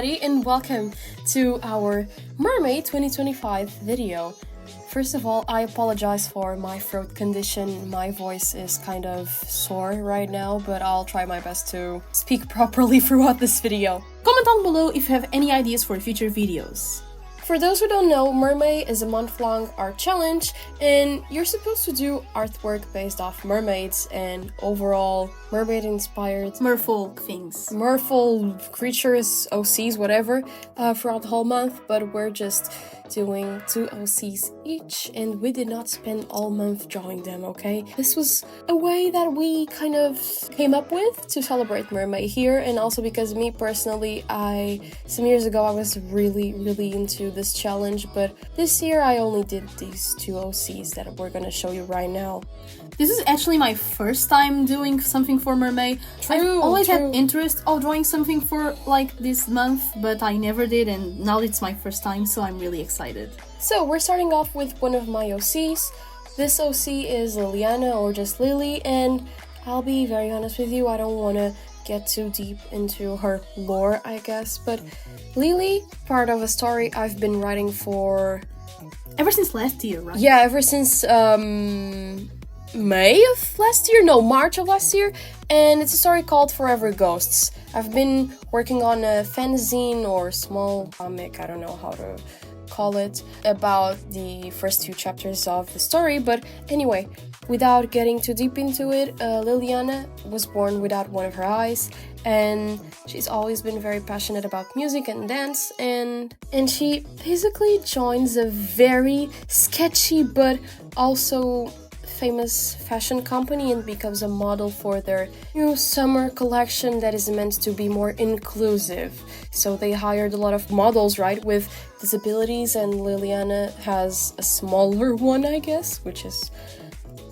everybody and welcome to our Mermaid 2025 video. First of all, I apologize for my throat condition. My voice is kind of sore right now, but I'll try my best to speak properly throughout this video. Comment down below if you have any ideas for future videos. For those who don't know, MERMAY is a month-long art challenge, and you're supposed to do artwork based off mermaids and overall mermaid-inspired Merfolk things. merfolk creatures, OCs, whatever, throughout the whole month, but we're just doing 2 OCs each, and we did not spend all month drawing them, okay? This was a way that we kind of came up with to celebrate MERMAY here, and also because me personally, some years ago I was really into this challenge, but this year I only did these 2 OCs that we're gonna show you right now. This is actually my first time doing something for MERMAY. I've always had interest of drawing something for like this month, but I never did, and now it's my first time, so I'm really excited. So we're starting off with one of my OCs. This OC is Liliana, or just Lily, and I'll be very honest with you, I don't want to get too deep into her lore, I guess, but Lily, part of a story I've been writing for... Ever since last year, right? Yeah, ever since May of last year? No, March of last year, and it's a story called Forever Ghosts. I've been working on a fanzine or small comic, I don't know how to call it, about the first 2 chapters of the story, but anyway, without getting too deep into it, Liliana was born without one of her eyes, and she's always been very passionate about music and dance, and she basically joins a very sketchy but also famous fashion company and becomes a model for their new summer collection that is meant to be more inclusive. So they hired a lot of models, right, with disabilities, and Liliana has a smaller one, I guess, which is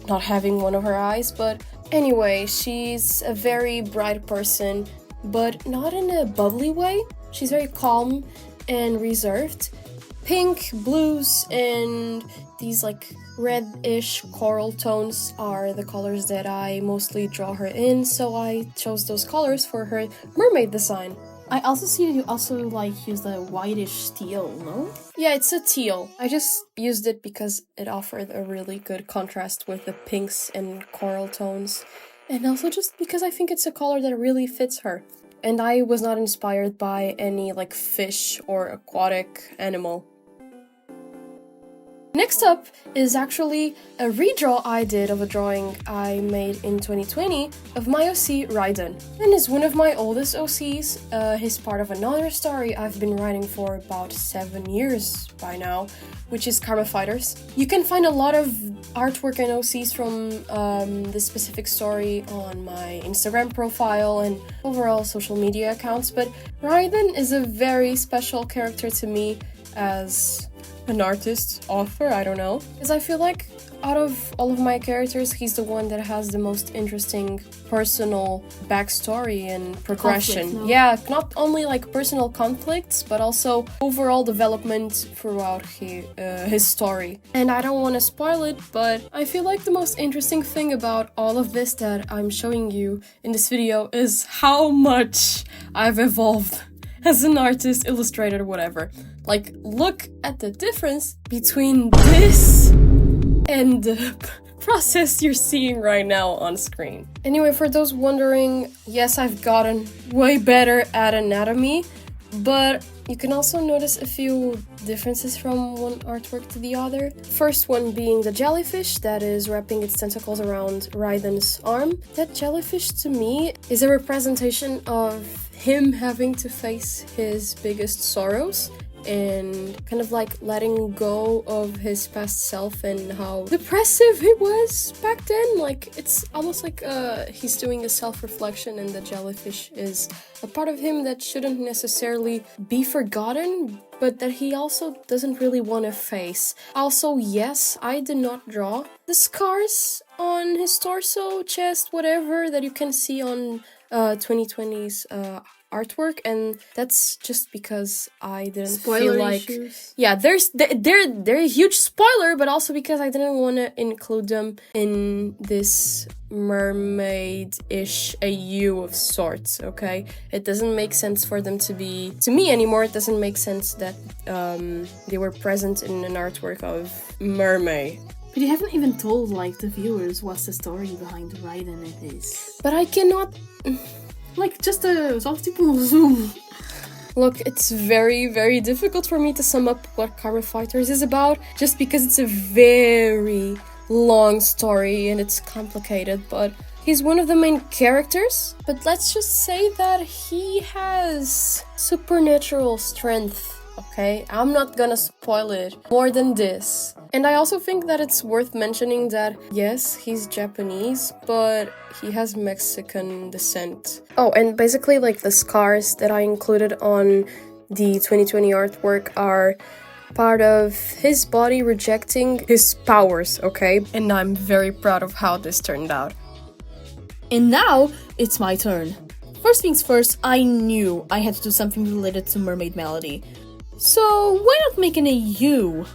not having one of her eyes. But anyway, she's a very bright person, but not in a bubbly way. She's very calm and reserved. Pink, blues, and these like red-ish coral tones are the colors that I mostly draw her in, so I chose those colors for her mermaid design. I also see that you also like use the whitish teal, no? Yeah, it's a teal. I just used it because it offered a really good contrast with the pinks and coral tones, and also just because I think it's a color that really fits her. And I was not inspired by any like fish or aquatic animal. Next up is actually a redraw I did of a drawing I made in 2020 of my OC Raiden. And is one of my oldest OCs. He's part of another story I've been writing for about 7 years by now, which is Karma Fighters. You can find a lot of artwork and OCs from this specific story on my Instagram profile and overall social media accounts, but Raiden is a very special character to me as an artist, author, I don't know. Because I feel like out of all of my characters, he's the one that has the most interesting personal backstory and progression. Conflict, no? Yeah, not only like personal conflicts, but also overall development throughout his story. And I don't want to spoil it, but I feel like the most interesting thing about all of this that I'm showing you in this video is how much I've evolved as an artist, illustrator, whatever. Like, look at the difference between this and the process you're seeing right now on screen. Anyway, for those wondering, yes, I've gotten way better at anatomy, but you can also notice a few differences from one artwork to the other. First one being the jellyfish that is wrapping its tentacles around Raiden's arm. That jellyfish to me is a representation of him having to face his biggest sorrows and kind of like letting go of his past self and how depressive he was back then. Like, it's almost like he's doing a self-reflection, and the jellyfish is a part of him that shouldn't necessarily be forgotten, but that he also doesn't really want to face. Also, yes, I did not draw the scars on his torso, chest, whatever that you can see on 2020's artwork, and that's just because I didn't Spoiler feel like issues. yeah, they're a huge spoiler, but also because I didn't want to include them in this mermaid-ish AU of sorts. Okay, it doesn't make sense for them to be to me anymore. It doesn't make sense that they were present in an artwork of MERMAY. But you haven't even told, like, the viewers what's the story behind Raiden and his... But I cannot... Like, just a... Só tipo um zoom. Look, it's very, very difficult for me to sum up what Karma Fighters is about, just because it's a very long story and it's complicated, but he's one of the main characters. But let's just say that he has supernatural strength. Okay, I'm not gonna spoil it more than this. And I also think that it's worth mentioning that, yes, he's Japanese, but he has Mexican descent. Oh, and basically, like, the scars that I included on the 2020 artwork are part of his body rejecting his powers, okay? And I'm very proud of how this turned out. And now, it's my turn. First things first, I knew I had to do something related to Mermaid Melody. So why not make an AU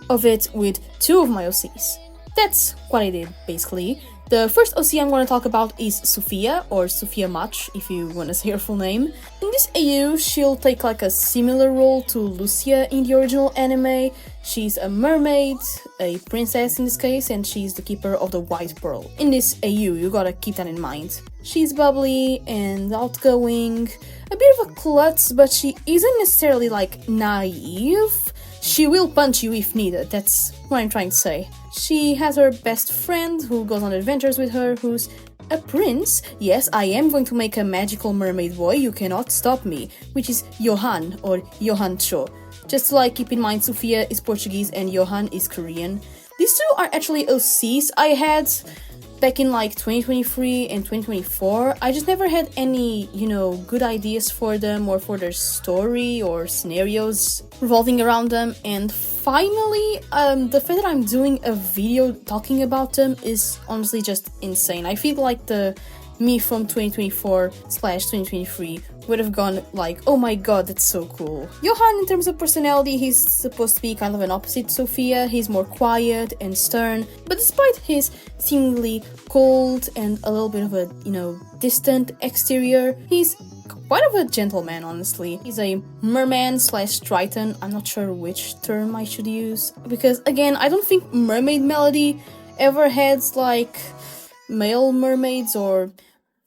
of it with two of my OCs? That's what I did, basically. The first OC I'm going to talk about is Sophia, or Sophia Mach, if you want to say her full name. In this AU, she'll take like a similar role to Lucia in the original anime. She's a mermaid, a princess in this case, and she's the keeper of the White Pearl. In this AU, you gotta keep that in mind. She's bubbly and outgoing, a bit of a klutz, but she isn't necessarily like naive. She will punch you if needed, that's what I'm trying to say. She has her best friend who goes on adventures with her, who's a prince. Yes, I am going to make a magical mermaid boy, you cannot stop me, which is Johan, or Johan Cho. Just to like keep in mind, Sophia is Portuguese and Johan is Korean. These two are actually OCs I had back in like 2023 and 2024. I just never had any, good ideas for them or for their story or scenarios revolving around them. And finally, the fact that I'm doing a video talking about them is honestly just insane. I feel like the me from 2024/2023 would have gone like, oh my god, that's so cool. Johan, in terms of personality, he's supposed to be kind of an opposite Sophia. He's more quiet and stern, but despite his seemingly cold and a little bit of a, distant exterior, he's quite of a gentleman, honestly. He's a merman/triton. I'm not sure which term I should use, because again, I don't think Mermaid Melody ever had like male mermaids, or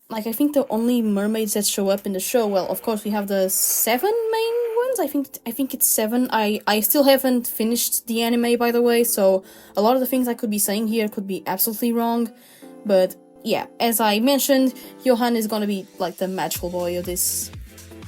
like, I think the only mermaids that show up in the show, well, of course, we have the 7 main ones. I think it's 7. I still haven't finished the anime, by the way, so a lot of the things I could be saying here could be absolutely wrong. But yeah, as I mentioned, Johan is gonna be like the magical boy of this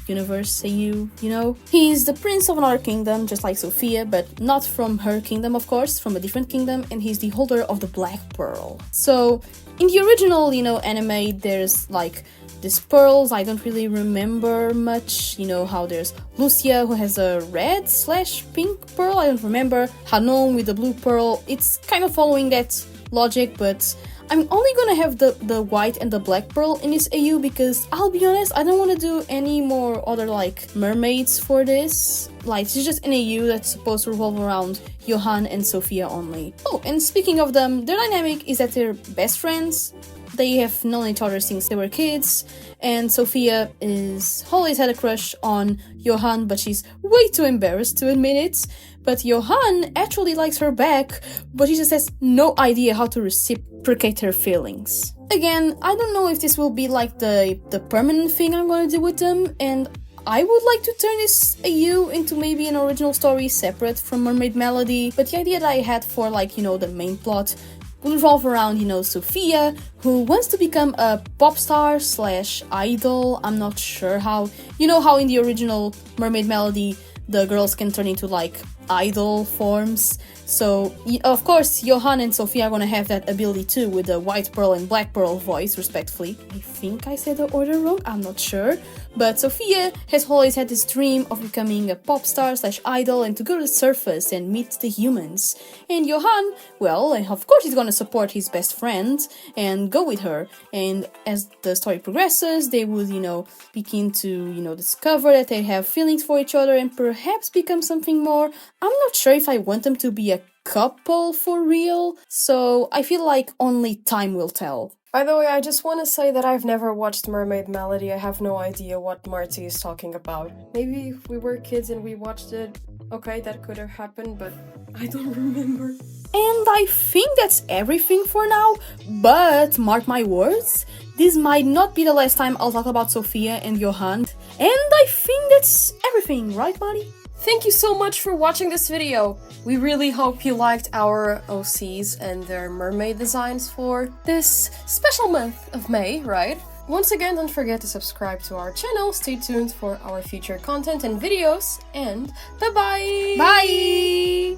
universe, He's the prince of another kingdom, just like Sophia, but not from her kingdom, of course, from a different kingdom, and he's the holder of the Black Pearl. So, in the original, anime, there's like these pearls. I don't really remember much, how there's Lucia, who has a red/pink pearl, I don't remember, Hanon with the blue pearl. It's kind of following that logic, but I'm only gonna have the white and the black pearl in this AU because, I'll be honest, I don't want to do any more other like mermaids for this. Like, it's just an AU that's supposed to revolve around Johan and Sophia only. Oh, and speaking of them, their dynamic is that they're best friends. They have known each other since they were kids, and Sophia is always had a crush on Johan, but she's way too embarrassed to admit it. But Johan actually likes her back, but she just has no idea how to reciprocate her feelings. Again, I don't know if this will be like the permanent thing I'm gonna do with them, and I would like to turn this AU into maybe an original story separate from Mermaid Melody, but the idea that I had for like, the main plot will revolve around, Sophia, who wants to become a pop star/idol. I'm not sure how. How in the original Mermaid Melody, the girls can turn into like idol forms. So, of course, Johan and Sophia are gonna have that ability too, with the white pearl and black pearl voice, respectively. I think I said the order wrong, I'm not sure. But Sophia has always had this dream of becoming a pop star / idol and to go to the surface and meet the humans. And Johan, well, of course he's gonna support his best friend and go with her. And as the story progresses, they will, begin to, discover that they have feelings for each other and perhaps become something more. I'm not sure if I want them to be a couple for real, so I feel like only time will tell. By the way, I just want to say that I've never watched Mermaid Melody. I have no idea what Martie is talking about. Maybe if we were kids and we watched it, okay, that could have happened, but I don't remember. And I think that's everything for now, but mark my words, this might not be the last time I'll talk about Sophia and Johan. And I think that's everything, right, Mari? Thank you so much for watching this video. We really hope you liked our OCs and their mermaid designs for this special month of May, right? Once again, don't forget to subscribe to our channel, stay tuned for our future content and videos, and bye-bye! Bye!